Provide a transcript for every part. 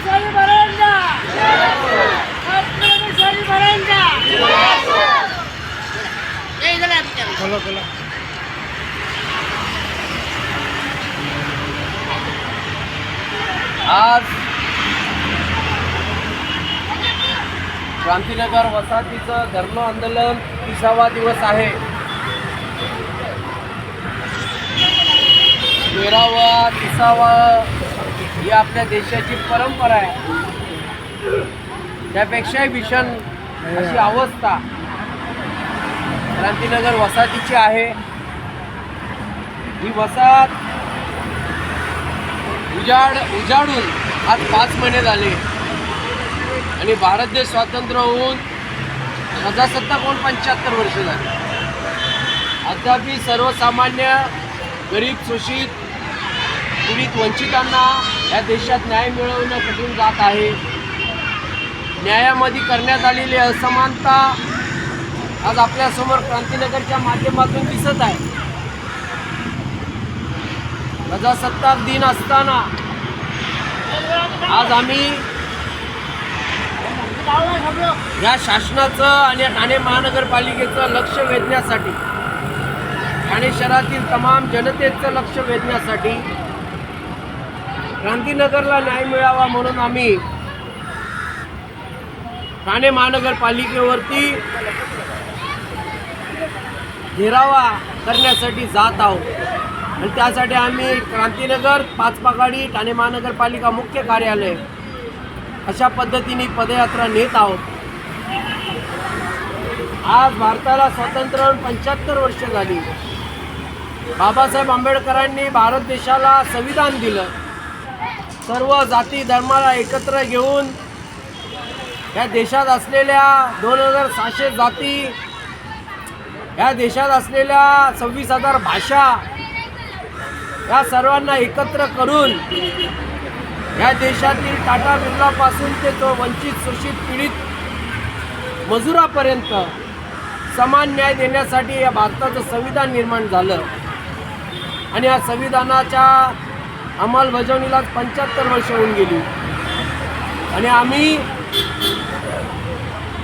शाही महाराजांचा छत्रपती शाही महाराजांचा बोला बोला. आज क्रांतीनगर वसाहतीचं धर्म आंदोलन 30वा दिवस आहे. 13वा 30वा ही आपल्या देशाची परंपरा आहे. त्यापेक्षाही भीषण अशी अवस्था क्रांतीनगर वसाहतीची आहे. ही वसाहत उजाडून आज 5 महिने झाले आणि भारत देश स्वातंत्र्य होऊन प्रजासत्ताक होऊन 75 वर्ष झाली. अद्यापही सर्वसामान्य गरीब शोषित पीडित वंचितांना या देशात न्याय मिळवणं कठीण जात आहे. न्यायामध्ये करण्यात आलेली असमानता आज आपल्यासमोर क्रांतीनगरच्या माध्यमातून दिसत आहे. प्रजासत्ताक दिन असताना आज आम्ही या शासनाचं आणि ठाणे महानगरपालिकेचं लक्ष वेधण्यासाठी, ठाणे शहरातील तमाम जनतेचं लक्ष वेधण्यासाठी, क्रांतीनगरला न्याय मिळावा म्हणून आम्ही ठाणे महानगरपालिकेवरती घेरावा करण्यासाठी जात आहोत. आणि त्यासाठी आम्ही क्रांतीनगर, पाचपागाडी, ठाणे महानगरपालिका मुख्य कार्यालय अशा पद्धतीने पदयात्रा नेत आहोत. आज भारताला स्वातंत्र्य होऊन 75 वर्ष झाली. बाबासाहेब आंबेडकरांनी भारत देशाला संविधान दिलं. सर्व जाती धर्माला एकत्र घेऊन या देशात असलेल्या 2600 जाती, या देशात असलेल्या 26,000 भाषा, या सर्वांना एकत्र करून या देशातील टाटा बिर्लापासून ते तो वंचित शोषित पीडित मजुरापर्यंत समान न्याय देण्यासाठी या भारताचं संविधान निर्माण झालं. आणि या संविधानाच्या अंमलबजावणीला 75 वर्ष होऊन गेली. आणि आम्ही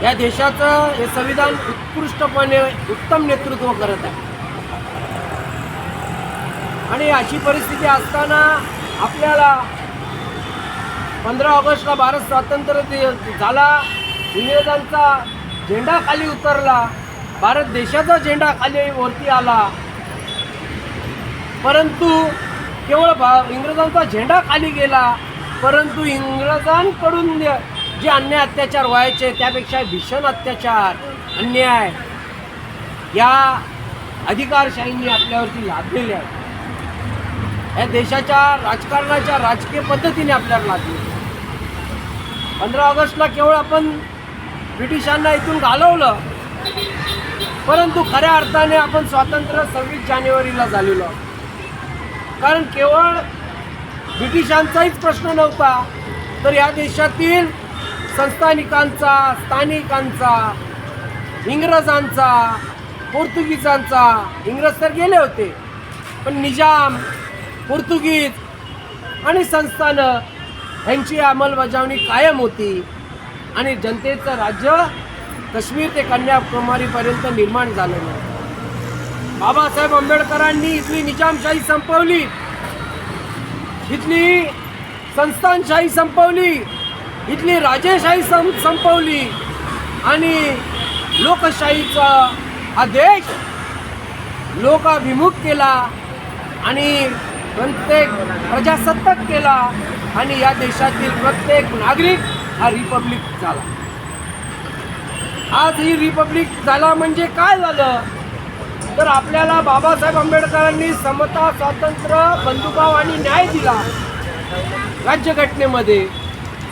या देशाचं हे संविधान उत्कृष्टपणे उत्तम नेतृत्व करत आहे. आणि अशी परिस्थिती असताना आपल्याला 15 ऑगस्टला भारत स्वातंत्र्य झाला. इंग्रजांचा झेंडा खाली उतरला, भारत देशाचा झेंडा खाली वरती आला. परंतु केवळ इंग्रजांचा झेंडा खाली गेला, परंतु इंग्रजांकडून जे अन्याय अत्याचार व्हायचे त्यापेक्षा भीषण अत्याचार अन्याय या अधिकारशाहींनी आपल्यावरती लादलेले आहे. या देशाच्या राजकारणाच्या राजकीय पद्धतीने आपल्याला लादले. 15 ऑगस्टला केवळ आपण ब्रिटिशांना इथून घालवलं, परंतु खऱ्या अर्थाने आपण स्वातंत्र्य 26 जानेवारीला झालेलो. कारण केवळ ब्रिटिशांचाच प्रश्न नव्हता, तर या देशातील संस्थानिकांचा, स्थानिकांचा, इंग्रजांचा, पोर्तुगीजांचा. इंग्रज तर गेले होते, पण निजाम, पोर्तुगीज आणि संस्थानं यांची अंमलबजावणी कायम होती. आणि जनतेचं राज्य काश्मीर ते कन्याकुमारीपर्यंत निर्माण झालेलं आहे. बाबासाहेब आंबेडकरांनी इथली निजामशाही संपवली, इथली संस्थानशाही संपवली, इथली राजेशाही संपवली आणि लोकशाहीचा हा देश लोकाभिमुख केला आणि प्रत्येक प्रजासत्ताक केला. आणि या देशातील प्रत्येक नागरिक हा रिपब्लिक झाला. आज ही रिपब्लिक झाला म्हणजे काय झालं, तर आपल्याला बाबासाहेब आंबेडकरांनी समता, स्वातंत्र्य, बंधुभाव आणि न्याय दिला राज्यघटनेमध्ये.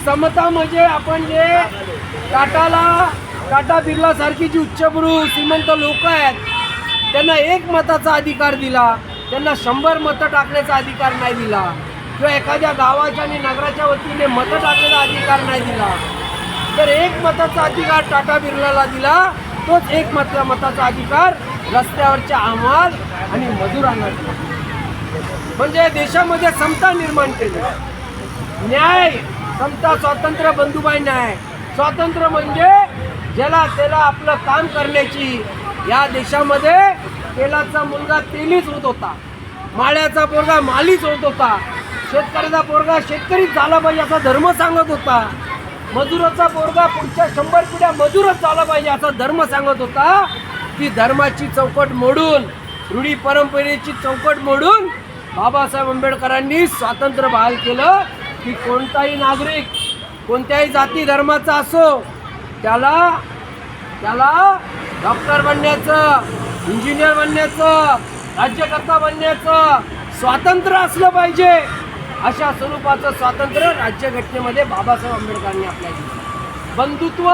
समता म्हणजे आपण जे टाटा बिर्ला सारखी जी उच्चभ्रू श्रीमंत लोक आहेत त्यांना एक मताचा अधिकार दिला, त्यांना 100 मतं टाकण्याचा अधिकार नाही दिला, किंवा एखाद्या गावाच्या आणि नगराच्या वतीने मतं टाकण्याचा अधिकार नाही दिला. तर एक मताचा अधिकार टाटा बिर्लाला दिला, तोच एक मताचा अधिकार रस्त्यावरच्या हमाल आणि मजुरांना दिला. म्हणजे देशामध्ये समता निर्माण केली, न्याय समता स्वातंत्र्य बंधुभाई न्याय. स्वातंत्र्य म्हणजे ज्याला त्याला आपलं काम करण्याची. या देशामध्ये तेलाचा मुलगा तेलीच होत होता, माळ्याचा पोरगा मालीच होत होता, शेतकऱ्याचा पोरगा शेतकरीच झाला पाहिजे असा धर्म सांगत होता, मजुराचा पोरगा पुढच्या 100 पिढ्या मजूरच झाला पाहिजे असा धर्म सांगत होता. ती धर्माची चौकट मोडून, रूढी परंपरेची चौकट मोडून बाबासाहेब आंबेडकरांनी स्वातंत्र्य बहाल केलं की कोणताही नागरिक कोणत्याही जाती धर्माचा असो त्याला डॉक्टर बनण्याचं, इंजिनियर बनण्याचं, राज्यकर्ता बनण्याचं स्वातंत्र्य असलं पाहिजे. अशा स्वरूपाचं स्वातंत्र्य राज्यघटनेमध्ये बाबासाहेब आंबेडकरांनी आपल्याला दिलं. बंधुत्व,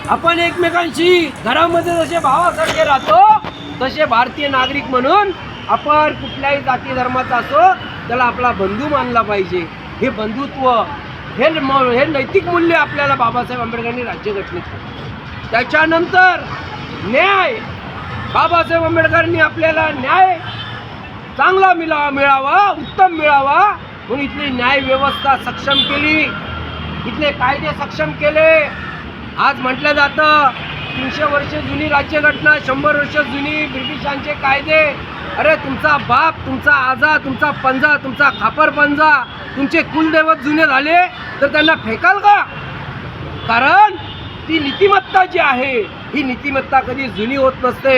आपण एकमेकांशी घरामध्ये जसे भावासारखे राहतो तसे भारतीय नागरिक म्हणून आपण कुठल्याही जाती धर्माचा असो त्याला आपला बंधू मानला पाहिजे. हे बंधुत्व, हे नैतिक मूल्य आपल्याला बाबासाहेब आंबेडकरांनी राज्यघटनेत दिलं. त्याच्यानंतर न्याय, बाबासाहेब आंबेडकरांनी आपल्याला न्याय चांगला मिळावा, उत्तम मिळावा म्हणून इथली न्याय व्यवस्था सक्षम केली, इथले कायदे सक्षम केले. आज म्हटलं जातं 300 वर्ष जुनी राज्यघटना, 100 वर्ष जुनी ब्रिटिशांचे कायदे. अरे तुमचा बाप, तुमचा आजा, तुमचा पंजा, तुमचा खापर पंजा, तुमचे कुलदैवत जुने झाले तर त्यांना फेकाल का? कारण ती नीतिमत्ता जी आहे ही नीतिमत्ता कधी जुनी होत नसते.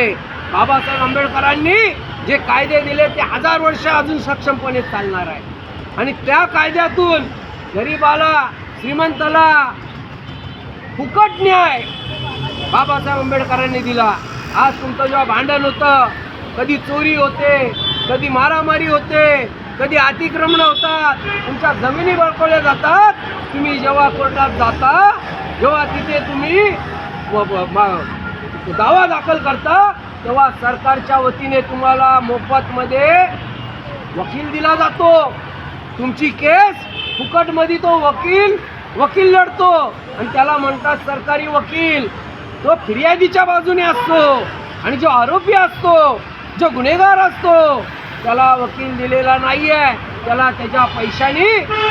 बाबासाहेब आंबेडकरांनी जे कायदे दिले ते 1000 वर्ष अजून सक्षमपणे चालणार आहे. आणि त्या कायद्यातून गरीबाला, श्रीमंताला फुकट न्याय बाबासाहेब आंबेडकरांनी दिला. आज तुमचं जेव्हा भांडण होतं, कधी चोरी होते, कधी मारामारी होते, कधी अतिक्रमण होतात, तुमच्या जमिनी बळकवल्या जातात, तुम्ही जेव्हा कोर्टात जाता जेव्हा तिथे तुम्ही दावा दाखल करता तेव्हा सरकारच्या वतीने तुम्हाला मोफतमध्ये वकील दिला जातो. तुमची केस फुकटमध्ये तो वकील लढतो आणि त्याला म्हणतात सरकारी वकील. तो फिर्यादीच्या बाजूने असतो आणि जो आरोपी असतो, जो गुन्हेगार असतो त्याला वकील दिलेला नाहीये. त्याला त्याच्या पैशाने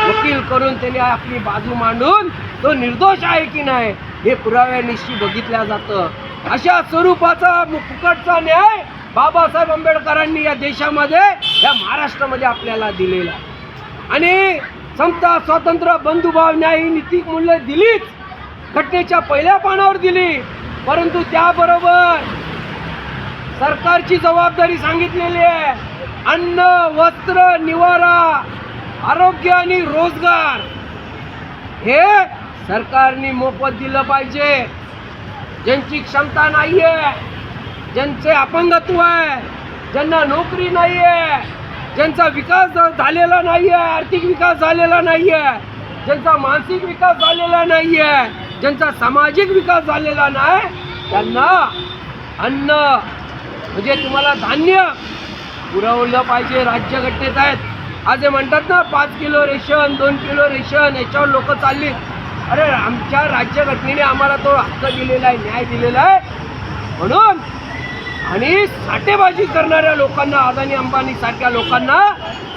वकील करून त्याने आपली बाजू मांडून तो निर्दोष आहे की नाही हे पुराव्यानिशी बघितल्या जातं. अशा स्वरूपाचा फुकटचा न्याय बाबासाहेब आंबेडकरांनी या देशामध्ये, या महाराष्ट्रामध्ये आपल्याला दिलेला. आणि समता स्वातंत्र्य बंधुभाव न्याय ही नीतिक मूल्य दिलीच, घटनेच्या पहिल्या पानावर दिली. परंतु त्याबरोबर सरकारची जबाबदारी सांगितलेली आहे. अन्न, वस्त्र, निवारा, आरोग्य आणि रोजगार हे सरकारने मोफत दिलं पाहिजे. ज्यांची क्षमता नाही आहे, ज्यांचे अपंगत्व आहे, ज्यांना नोकरी नाही आहे, ज्यांचा विकास झालेला नाही आहे, आर्थिक विकास झालेला नाही आहे, ज्यांचा मानसिक विकास झालेला नाही आहे, ज्यांचा सामाजिक विकास झालेला नाही, त्यांना अन्न म्हणजे तुम्हाला धान्य पुरवलं पाहिजे. राज्यघटनेत आहेत. आज हे म्हणतात ना 5 किलो रेशन, 2 किलो रेशन, याच्यावर लोक चालली. अरे आमच्या राज्यघटनेने आम्हाला तो हक्क दिलेला आहे, न्याय दिलेला आहे म्हणून. आणि साठेबाजी करणाऱ्या लोकांना, अदानी अंबानी सारख्या लोकांना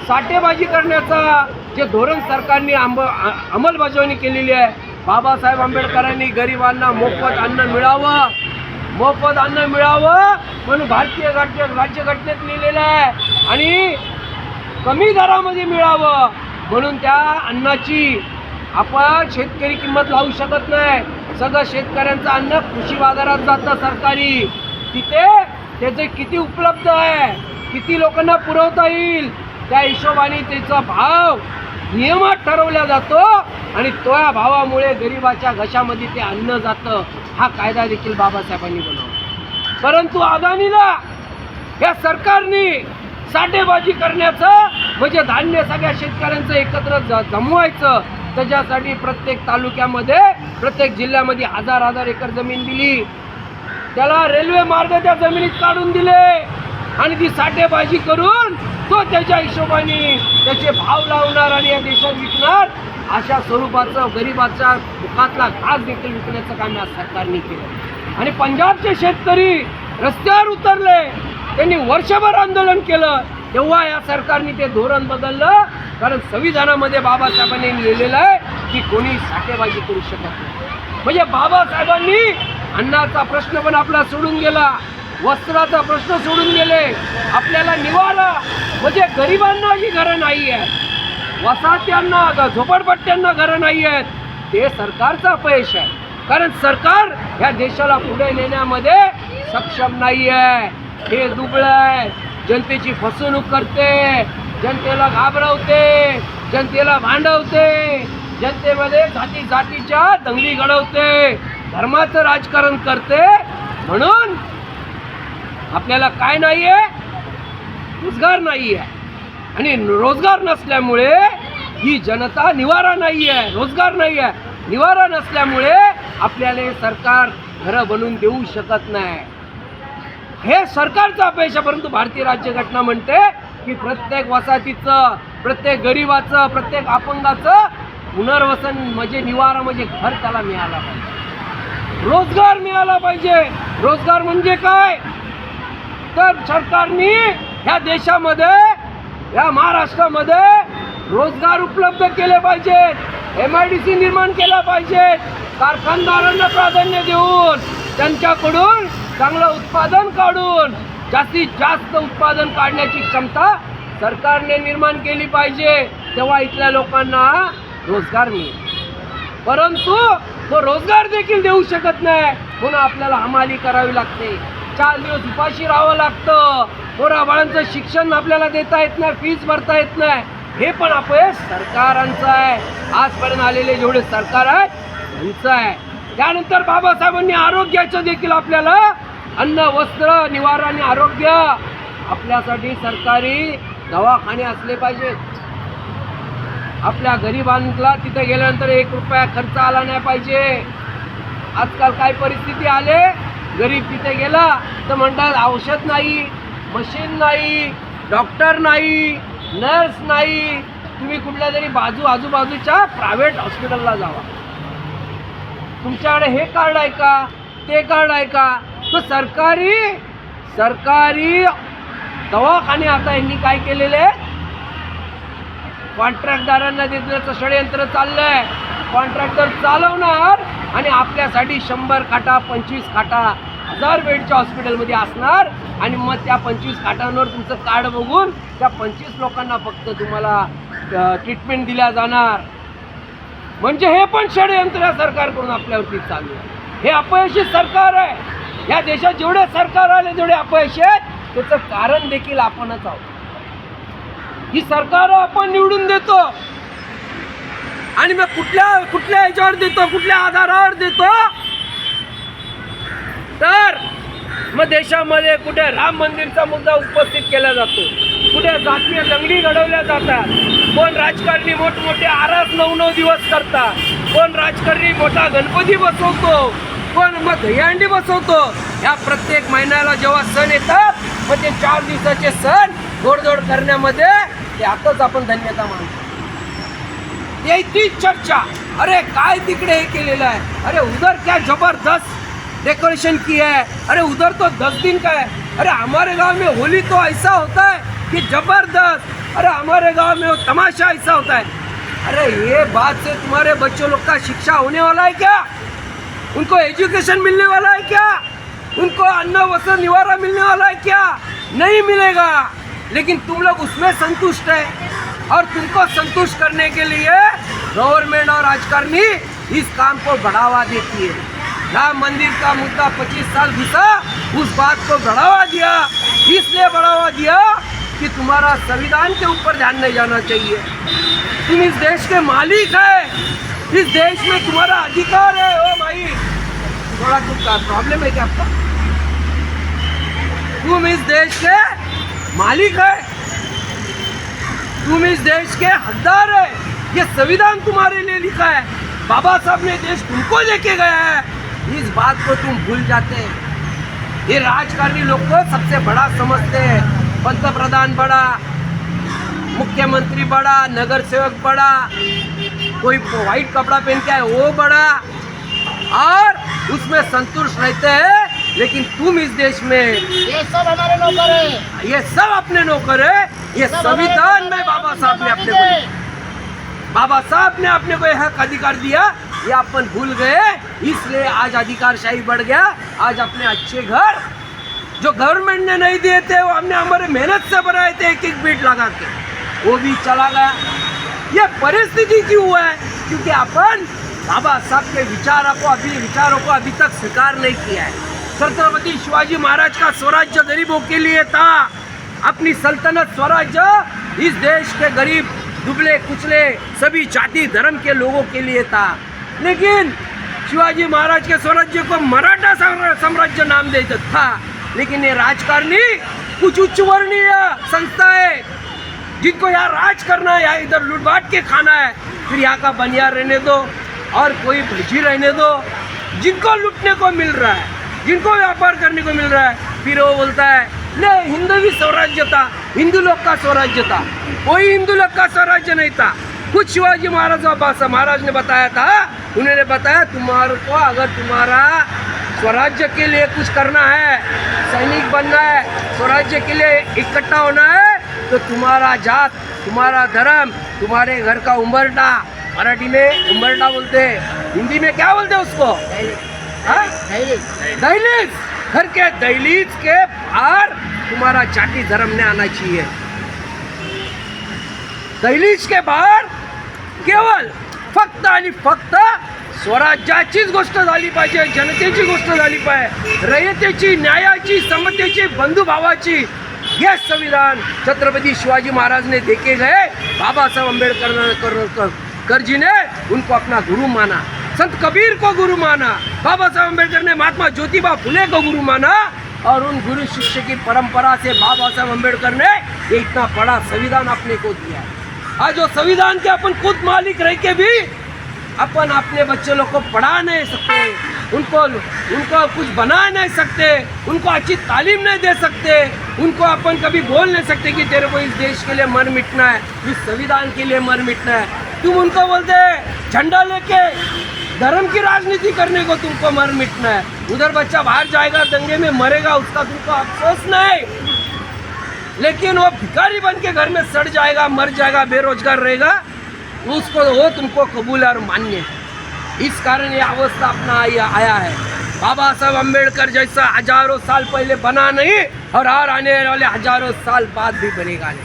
साठेबाजी करण्याचा जे धोरण सरकारने अंमलबजावणी केलेली आहे. बाबासाहेब आंबेडकरांनी गरिबांना मोफत अन्न मिळावं, मोफत अन्न मिळावं म्हणून भारतीय राज्यघटनेत लिहिलेलं आहे. आणि कमी दरामध्ये मिळावं म्हणून त्या अन्नाची आपण शेतकरी किंमत लावू शकत नाही. सगळं शेतकऱ्यांचं अन्न कृषी बाजारात जातं सरकारी. तिथे त्याचे किती उपलब्ध आहे, किती लोकांना पुरवता येईल त्या हिशोबाने त्याचा भाव नियमात ठरवला जातो आणि त्या भावामुळे गरिबाच्या घशामध्ये ते अन्न जातं. हा कायदा देखील बाबासाहेबांनी बनवला. परंतु अदानीला या सरकारने साठेबाजी करण्याचं म्हणजे धान्य सगळ्या शेतकऱ्यांचं एकत्र जमवायचं, त्याच्यासाठी प्रत्येक तालुक्यामध्ये, प्रत्येक जिल्ह्यामध्ये 1000 एकर जमीन दिली. त्याला रेल्वे मार्ग त्या जमिनीत काढून दिले आणि ती साठेबाजी करून तो त्याच्या हिशोबाने त्याचे भाव लावणार आणि या देशात विकणार. अशा स्वरूपाचं गरिबाच्या दुखातला घास देखील विकण्याचं काम या सरकारने केलं. आणि पंजाबचे शेतकरी रस्त्यावर उतरले, त्यांनी वर्षभर आंदोलन केलं. तेव्हा या सरकारने ते धोरण बदललं, कारण संविधानामध्ये बाबासाहेबांनी लिहिलेलं आहे की कोणी साठेबाजी करू शकत नाही. म्हणजे बाबासाहेबांनी अन्नाचा प्रश्न पण आपला सोडून गेला, वस्त्राचा प्रश्न सोडून गेले, आपल्याला निवारा म्हणजे गरिबांना ही घरं नाही आहेत, वसाहत्यांना झोपडपट्ट्यांना घरं नाही आहेत. ते सरकारचं अपयश आहे, कारण सरकार ह्या देशाला पुढे नेण्यामध्ये सक्षम नाही आहे. हे दुबळं आहे, जनतेची फसवणूक करते, जनतेला घाबरवते, जनतेला भांडवते, जनतेमध्ये जातीच्या दंगली घडवते, धर्माचं राजकारण करते. म्हणून आपल्याला काय नाही आहे, रोजगार नाही आहे, आणि रोजगार नसल्यामुळे ही जनता निवारा नाही आहे, रोजगार नाही आहे, निवारा नसल्यामुळे आपल्याला हे सरकार घरं बनवून देऊ शकत नाही. हे सरकारचं अपयश आहे. परंतु भारतीय राज्यघटना म्हणते की प्रत्येक वसाहतीचं, प्रत्येक गरिबाचं, प्रत्येक अपंगाचं पुनर्वसन म्हणजे निवारा म्हणजे घर त्याला मिळाला पाहिजे, रोजगार मिळाला पाहिजे. रोजगार म्हणजे काय, तर सरकारने ह्या देशामध्ये, या महाराष्ट्रामध्ये रोजगार उपलब्ध केले पाहिजेत, MIDC निर्माण केला पाहिजे, कारखानदारांना प्राधान्य देऊन त्यांच्याकडून चांगलं उत्पादन काढून जास्तीत जास्त उत्पादन काढण्याची क्षमता सरकारने निर्माण केली पाहिजे. तेव्हा इथल्या लोकांना रोजगार मिळेल. परंतु तो रोजगार देखील देऊ शकत नाही, म्हणून आपल्याला हमाली करावी लागते, 4 दिवस उपाशी राहावं लागतं, पोरा बाळांचं शिक्षण आपल्याला देता येत नाही, फीस भरता येत नाही. हे पण अपयश सरकारांचं आहे. आजपर्यंत आलेले जेवढे सरकार आहेत त्यांचं आहे. त्यानंतर बाबासाहेबांनी आरोग्याचं देखील आपल्याला अन्न, वस्त्र, निवारा आणि आरोग्य आपल्यासाठी सरकारी दवाखाने असले पाहिजेत. आपल्या गरिबांना तिथे गेल्यानंतर 1 रुपया खर्च आला नाही पाहिजे. आजकाल काय परिस्थिती आले, गरीब तिथे गेला तर म्हणतात औषध नाही, मशीन नाही, डॉक्टर नाही, नर्स नाही, तुम्ही कुठल्या तरी आजूबाजूच्या प्रायव्हेट हॉस्पिटलला जावा. तुमच्याकडे हे कार्ड आहे का, ते कार्ड आहे का, तर सरकारी दवाखाने आता यांनी काय केलेले, कॉन्ट्रॅक्टदारांना देण्याचं षडयंत्र चाललंय. कॉन्ट्रॅक्टर चालवणार आणि आपल्यासाठी 100 खाटा, 25 खाटा, 1000 बेडच्या हॉस्पिटलमध्ये असणार, आणि मग त्या 25 खाटांवर तुमचं कार्ड बघून त्या 25 लोकांना फक्त तुम्हाला ट्रीटमेंट दिल्या जाणार. म्हणजे हे पण षडयंत्र सरकारकडून आपल्यावरती चालू आहे. हे अपयशी सरकार आहे. या देशात जेवढे सरकार आले, जेवढे अपयशी आहेत, त्याचं कारण देखील आपणच आहोत. ही सरकार आपण निवडून देतो, आणि मग कुठल्या ह्याच्यावर देतो, कुठल्या आधारावर देतो, तर मग देशामध्ये कुठे राम मंदिरचा मुद्दा उपस्थित केला जातो, कुठे जातीय दंगली घडवल्या जातात, कोण राजकारणी मोठमोठे आरास 9-9 दिवस करतात, कोण राजकारणी मोठा गणपती बसवतो, कोण मग दहीहंडी बसवतो. या प्रत्येक महिन्याला जेव्हा सण येतात, मग ते 4 दिवसाचे सण गोडधोड करण्यामध्ये ते आताच आपण धन्यता मानतो. याची चर्चा, अरे काय तिकडे हे केलेलं आहे, अरे उधर क्या जबरदस्त डेकोरेशन की है, अरे उधर तो 10 दिन का है, अरे हमारे गांव में होली तो ऐसा होता है कि जबरदस्त, अरे हमारे गांव में वो तमाशा ऐसा होता है. अरे ये बात से तुम्हारे बच्चों लोग का शिक्षा होने वाला है क्या, उनको एजुकेशन मिलने वाला है क्या, उनको अन्न वस्त्र निवारा मिलने वाला है क्या, नहीं मिलेगा. लेकिन तुम लोग उसमें संतुष्ट है, और तुमको संतुष्ट करने के लिए गवर्नमेंट और राजकारणी इस काम को बढ़ावा देती है. राम मंदिर का मुद्दा 25 साल घुसा, उस बात को बढ़ावा दिया, इसलिए बढ़ावा दिया कि तुम्हारा संविधान के ऊपर ध्यान नहीं जाना चाहिए. तुम इस देश के मालिक है, इस देश में तुम्हारा अधिकार है. ओ भाई, थोड़ा कुछ प्रॉब्लम है क्या आपका? तुम इस देश के मालिक है, तुम इस देश के हकदार है. ये संविधान तुम्हारे लिए लिखा है, बाबा साहब ने देश तुमको लेके गया है. इस बात को तुम भूल जाते हैं. ये राजकारणी लोग को सबसे बड़ा समझते हैं. पंतप्रधान बड़ा, मुख्यमंत्री बड़ा, नगर सेवक बड़ा, कोई व्हाइट कपड़ा पहन के आए वो बड़ा, और उसमें संतुष्ट रहते हैं लेकिन तुम इस देश में ये सब हमारे नौकर है। ये सब अपने नौकर है। ये सब संविधान हमारे में बाबा साहब ने अपने है। को बाबा साहब ने अपने को यह हक अधिकार दिया, ये अपन भूल गए, इसलिए आज अधिकारशाही बढ़ गया। आज अपने अच्छे घर जो गवर्नमेंट ने नहीं दिए थे, वो हमने हमारे मेहनत से बनाए थे, एक एक बीट लगा के, वो भी चला गया। ये परिस्थिति क्यों हुआ है? क्योंकि अपन बाबा साहब के विचारों को अभी तक स्वीकार नहीं किया है। छत्रपति शिवाजी महाराज का स्वराज्य गरीबों के लिए था। अपनी सल्तनत स्वराज्य इस देश के गरीब दुबले कुचले सभी जाति धर्म के लोगों के लिए था। लेकिन शिवाजी महाराज के स्वराज्य को मराठा साम्राज्य नाम देता था। लेकिन ये राजकारणी कुछ उच्च वर्णीय संस्था है जिनको यहाँ राज करना है, यहाँ इधर लूटबाट के खाना है, फिर यहाँ का बनियार रहने दो और कोई भजी रहने दो। जिनको लूटने को मिल रहा है, जिनको व्यापार करने को मिल रहा है, फिर वो बोलता है नहीं हिंदवी स्वराज्य था, हिंदू लोग का स्वराज्य था। कोई हिंदू लोग का स्वराज्य नहीं था। कुछ शिवाजी महाराज ने बताया था, उन्होंने बताया तुम्हारे को अगर तुम्हारा स्वराज्य के लिए कुछ करना है, सैनिक बनना है, स्वराज्य के लिए इकट्ठा होना है, तो तुम्हारा जात, तुम्हारा धर्म, तुम्हारे घर का उम्बरटा, मराठी में उम्बरटा बोलते हैं, हिंदी में क्या बोलते हैं उसको? दहलीज। घर के दहलीज के बाहर तुम्हारा जाति धर्म ने आना चाहिए। दहलीज के बाहर केवळ फक्त आणि फक्त स्वराज्याचीच गोष्ट झाली पाहिजे, जनतेची गोष्ट झाली पाहिजे, रयतेची, न्यायाची, समतेची, बंधुभावाची। यह संविधान छत्रपति शिवाजी महाराज ने देखे गए। बाबा साहब अम्बेडकर जी ने उनको अपना गुरु माना, संत कबीर को गुरु माना, बाबा साहब अम्बेडकर ने महात्मा ज्योतिबा फुले को गुरु माना, और उन गुरु शिष्य की परंपरा से बाबा साहब अम्बेडकर ने ये इतना बड़ा संविधान अपने को दिया। आज वो संविधान के अपन खुद मालिक रह के भी अपन अपने बच्चे लोग को पढ़ा नहीं सकते, उनको कुछ बना नहीं सकते, उनको अच्छी तालीम नहीं दे सकते, उनको अपन कभी बोल नहीं सकते कि तेरे को इस देश के लिए मर मिटना है, इस संविधान के लिए मर मिटना है। तुम उनको बोलते झंडा लेके धर्म की राजनीति करने को तुमको मर मिटना है। उधर बच्चा बाहर जाएगा, दंगे में मरेगा, उसका तुमको अफसोस नहीं, लेकिन वो भिखारी बन के घर में सड़ जाएगा, मर जाएगा, बेरोजगार रहेगा, उसको वो तुमको कबूल और मान्य है। इस कारण ये अवस्था अपना आया है। बाबा साहब अम्बेडकर जैसा हजारों साल पहले बना नहीं, और आने वाले हजारों साल बाद भी बनेगा नहीं।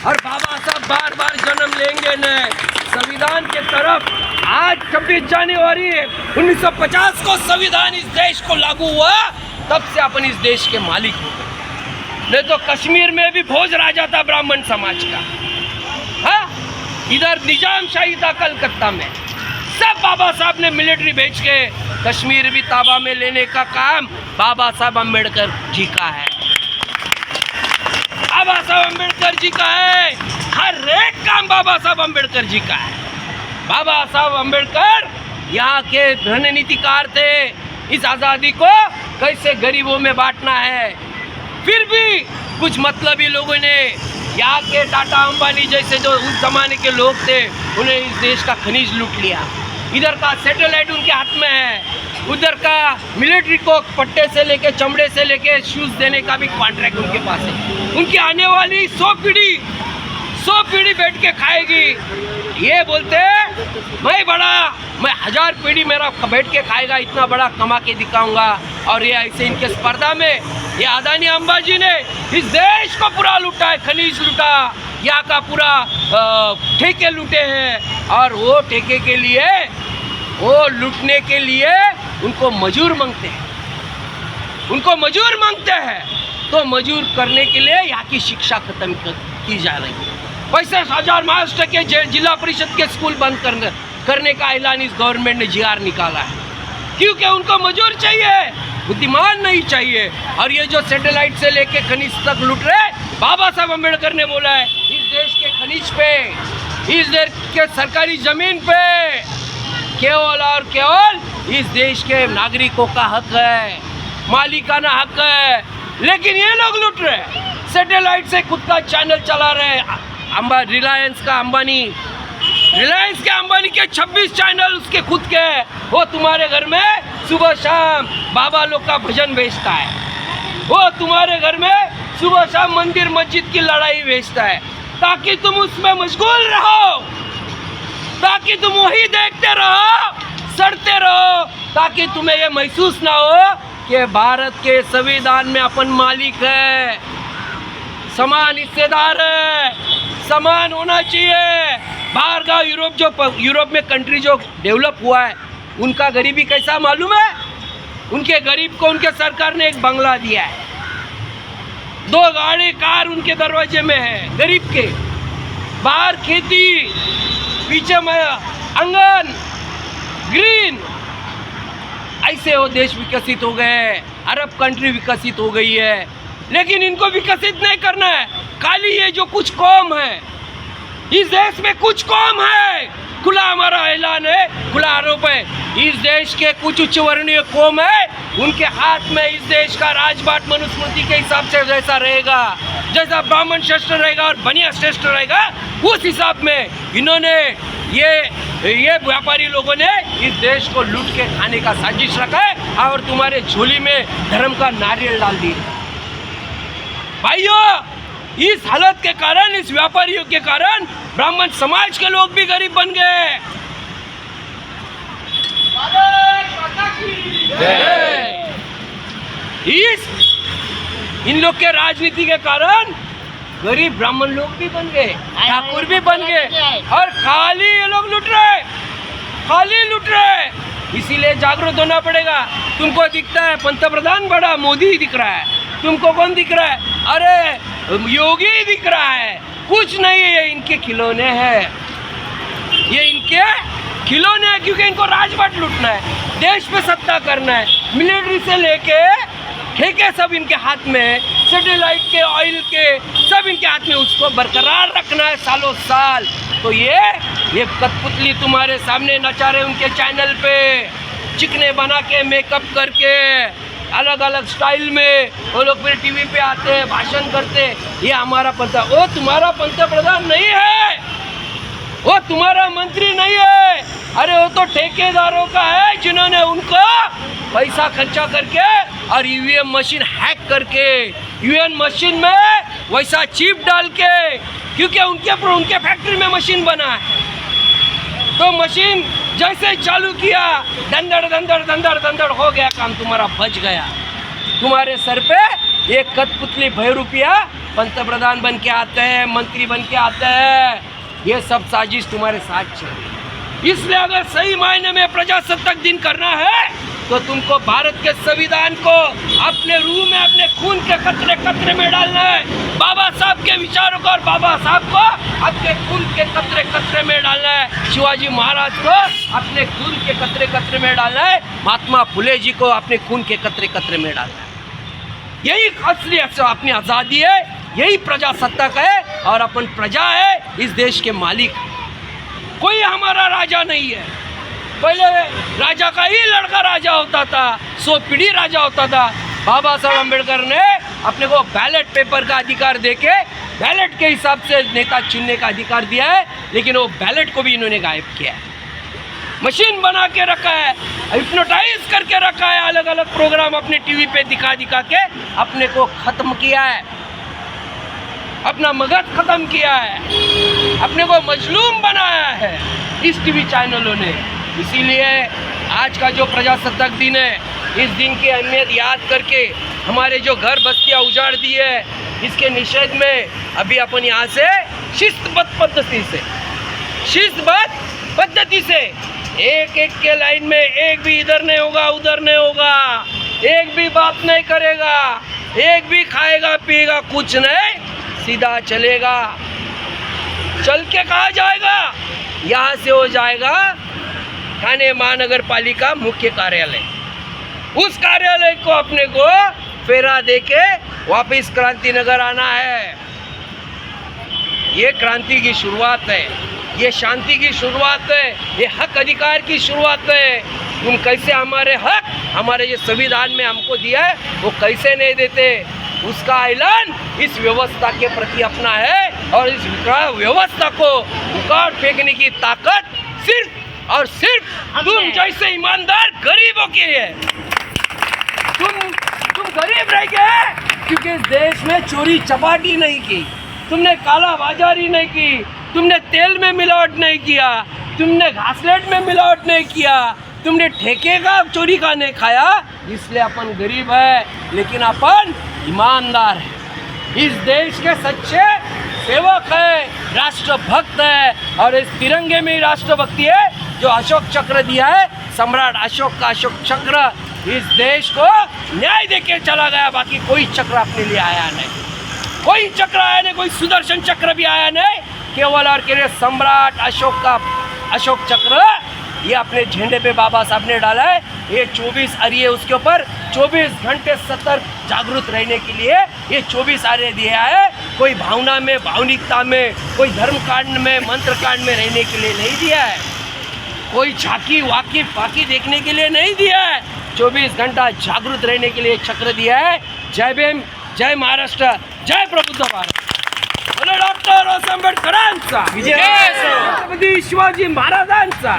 और बाबा साहब बार बार जन्म लेंगे नहीं। संविधान के तरफ आज 26 जनवरी 1950 को संविधान इस देश को लागू हुआ, तब से अपन इस देश के मालिक हो गए। नहीं तो कश्मीर में भी भोज राजा था ब्राह्मण समाज का, हाँ? इधर निजामशाही था कलकत्ता में। सब बाबा साहब ने मिलिट्री भेज के कश्मीर भी ताबा में लेने का काम बाबा साहब अम्बेडकर जी का है। बाबा साहब अम्बेडकर जी का है, हर एक काम बाबा साहब अम्बेडकर जी का है। बाबा साहब अम्बेडकर यहाँ के रणनीतिकार थे, इस आज़ादी को कैसे गरीबों में बांटना है। फिर भी कुछ मतलबी लोगों ने, यहाँ के टाटा अंबानी जैसे जो उस जमाने के लोग थे, उन्हें इस देश का खनिज लूट लिया। इधर का सैटेलाइट उनके हाथ में है, उधर का मिलिट्री को पट्टे से लेके, चमड़े से लेके शूज देने का भी कॉन्ट्रैक्ट उनके पास है। उनकी आने वाली 100 पीढ़ी बैठ के खाएगी। ये बोलते मैं 1000 पीढ़ी मेरा बैठ के खाएगा, इतना बड़ा कमा के दिखाऊंगा। और ये ऐसे इनके स्पर्धा में ये अदानी अंबाजी ने इस देश को पूरा लूटा है, खनिज लूटा, यहाँ का पूरा ठेके लूटे हैं। और वो ठेके के लिए, वो लूटने के लिए उनको मजूर मांगते हैं, तो मजूर करने के लिए यहाँ की शिक्षा खत्म की जा रही है। 65,000 महाराष्ट्र के जिला परिषद के स्कूल बंद करने का ऐलान इस गवर्नमेंट ने जीआर निकाला है, क्योंकि उनको मजूर चाहिए, बुद्धिमान नहीं चाहिए। और ये जो सैटेलाइट से लेके खनिज तक लूट रहे, बाबा साहब अम्बेडकर ने बोला है इस देश के खनिज पे, इस देश के सरकारी जमीन पे केवल और केवल इस देश के नागरिकों का हक है, मालिकाना हक है। लेकिन ये लोग लूट रहे, सैटेलाइट से खुद का चैनल चला रहे। रिलायंस का अंबानी रिलायंस के अंबानी के 26 चैनल उसके खुद के हैं। वो तुम्हारे घर में सुबह शाम बाबा लोग का भजन भेजता है। वो तुम्हारे घर में सुबह शाम मंदिर मस्जिद की लड़ाई भेजता है, ताकि तुम उसमें मशगूल रहो, ताकि तुम वही देखते रहो, सड़ते रहो, ताकि तुम्हें ये महसूस ना हो कि भारत के संविधान में अपन मालिक है, समान हिस्सेदार है, समान होना चाहिए। बाहर का यूरोप में कंट्री जो डेवलप हुआ है, उनका गरीबी कैसा मालूम है? उनके गरीब को उनके सरकार ने एक बंगला दिया है, 2 गाड़ी कार उनके दरवाजे में है गरीब के। बाहर खेती, पीछे में आंगन, ग्रीन, ऐसे वो देश विकसित हो गए, अरब कंट्री विकसित हो गई है। लेकिन इनको विकसित नहीं करना है। खाली ये जो कुछ कौम है, इस देश में कुछ कौम है, खुला हमारा ऐलान है, खुला आरोप है, इस देश के कुछ उच्च वर्णीय कौम है, उनके हाथ में इस देश का राजबाट मनुस्मृति के हिसाब से जैसा रहेगा, जैसा ब्राह्मण श्रेष्ठ रहेगा और बनिया श्रेष्ठ रहेगा, उस हिसाब में इन्होंने ये व्यापारी लोगों ने इस देश को लूट के खाने का साजिश रखा है और तुम्हारे झोली में धर्म का नारियल डाल दिया। भाइयों, इस हालत के कारण, इस व्यापारियों के कारण ब्राह्मण समाज के लोग भी गरीब बन गए। इन लोग के राजनीति के कारण गरीब ब्राह्मण लोग भी बन गए, ठाकुर भी बन गए, और खाली ये लोग लूट रहे, खाली लूट रहे। इसीलिए जागरूक होना पड़ेगा। तुमको दिखता है पंतप्रधान बड़ा मोदी दिख रहा है, तुमको कौन दिख रहा है? अरे योगी दिख रहा है। कुछ नहीं है, ये इनके खिलौने हैं, ये इनके खिलौने हैं, क्योंकि इनको राजबाट लूटना है, देश पे सत्ता करना है। मिलिट्री से लेके ठेके सब इनके हाथ में, सैटेलाइट के, ऑयल के, सब इनके हाथ में, उसको बरकरार रखना है सालों साल। तो ये कठपुतली तुम्हारे सामने नचा रहे उनके चैनल पे, चिकने बना के, मेकअप करके, अलग अलग स्टाइल में वो लोग फिर टीवी पे आते हैं, भाषण करते। ये हमारा वो तुम्हारा पंतप्रधान नहीं है, वो तुम्हारा मंत्री नहीं है, अरे वो तो ठेकेदारों का है, जिन्होंने उनको पैसा खर्चा करके और ईवीएम मशीन हैक करके, ईवीएम मशीन में वैसा चिप डाल के, क्योंकि उनके फैक्ट्री में मशीन बना है, तो मशीन जैसे चालू किया, दंदड़ दंदड़ दंदड़ दंदड़ हो गया काम, तुम्हारा बच गया। तुम्हारे सर पे एक कठपुतली ₹2 पंतप्रधान बन के आते हैं, मंत्री बन के आते हैं। ये सब साजिश तुम्हारे साथ चल रही है। इसलिए अगर सही मायने में प्रजासत्ताक दिन करना है, तो तुमको भारत के संविधान को अपने रूह में, अपने खून के कतरे कतरे में डालना है। बाबा साहब के विचारों को और बाबा साहब को अपने खून के कतरे कतरे में डालना है। शिवाजी महाराज को अपने खून के कतरे कतरे में डालना है। महात्मा फुले जी को अपने खून के कतरे कतरे में डालना है। यही असली अपनी आज़ादी है, यही प्रजासत्ताक है, और अपन प्रजा है, इस देश के मालिक। कोई हमारा राजा नहीं है। पहले राजा का ही लड़का राजा होता था, 100 पीढ़ी राजा होता था। बाबा साहब अम्बेडकर ने अपने को बैलेट पेपर का अधिकार देके बैलेट के हिसाब से नेता चुनने का अधिकार दिया है, लेकिन वो बैलेट को भी इन्होंने गायब किया है, मशीन बना के रखा है, हिप्नोटाइज करके रखा है, अलग अलग प्रोग्राम अपने टीवी पे दिखा दिखा के अपने को ख़त्म किया है, अपना मगज ख़त्म किया है, अपने को मजलूम बनाया है इस टीवी चैनलों ने। इसीलिए आज का जो प्रजासत्ताक दिन है, इस दिन की अहमियत याद करके हमारे जो घर बस्तियाँ उजाड़ दी है, इसके निषेध में अभी अपन यहाँ से शिस्तबद्ध पद्धति से एक एक के लाइन में, एक भी इधर नहीं होगा, उधर नहीं होगा, एक भी बात नहीं करेगा, एक भी खाएगा पिएगा कुछ नहीं, सीधा चलेगा। चल के कहाँ जाएगा? यहाँ से हो जाएगा ठाणे महानगर पालिका मुख्य कार्यालय। उस कार्यालय को अपने को फेरा देके वापस क्रांति नगर आना है। ये क्रांति की शुरुआत है, ये शांति की शुरुआत है, ये हक अधिकार की शुरुआत है। तुम कैसे हमारे हक, हमारे ये संविधान में हमको दिया है, वो कैसे नहीं देते? उसका ऐलान इस व्यवस्था के प्रति अपना है और इस व्यवस्था को उखाड़ फेंकने की ताकत सिर्फ और सिर्फ तुम जैसे ईमानदार गरीबों की है। तुम गरीब रह गए क्योंकि इस देश में चोरी चपाटी नहीं की, तुमने काला बाजारी नहीं की, तुमने तेल में मिलावट नहीं किया, तुमने घासलेट में मिलावट नहीं किया, तुमने ठेके का चोरी का नहीं खाया, इसलिए अपन गरीब है, लेकिन अपन ईमानदार है, इस देश के सच्चे सेवक है, राष्ट्रभक्त है और इस तिरंगे में ही राष्ट्रभक्ति है जो अशोक चक्र दिया है, सम्राट अशोक का अशोक चक्र इस देश को न्याय देके चला गया। बाकी कोई चक्र अपने लिए आया नहीं, कोई चक्र आया नहीं, कोई सुदर्शन चक्र भी आया नहीं, केवल और केवल सम्राट अशोक का अशोक चक्र ये अपने झंडे पे बाबा साहब ने डाला है। ये 24 आर्य उसके ऊपर 24 घंटे सतर्क जागरूक रहने के लिए ये 24 आर्य दिया है। कोई भावना में, भावनिकता में, कोई धर्म कांड में, मंत्र कांड में रहने के लिए नहीं दिया है, कोई झांकी वाकी फाकी देखने के लिए नहीं दिया है, 24 घंटा जागरूक रहने के लिए चक्र दिया है। जय भीम, जय महाराष्ट्र, जय प्रबुद्ध भारत। बोले डॉक्टर आंबेडकरांचा छत्रपती शिवाजी महाराजांचा,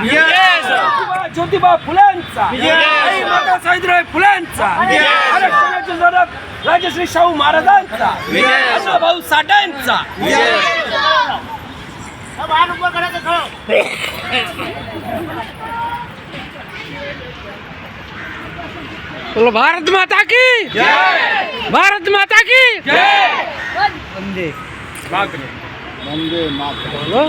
ज्योतिबा फुलेंचा, आई माता सावित्रीबाई फुलेंचा, आरक्षणाचे जनक राजश्री शाहू महाराजांचा, अण्णाभाऊ साठेंचा। वाहन उभं करायचं खरं. बोलो भारत माता की जय, भारत माता की जय, वंदे वंदे मातरम. बोलो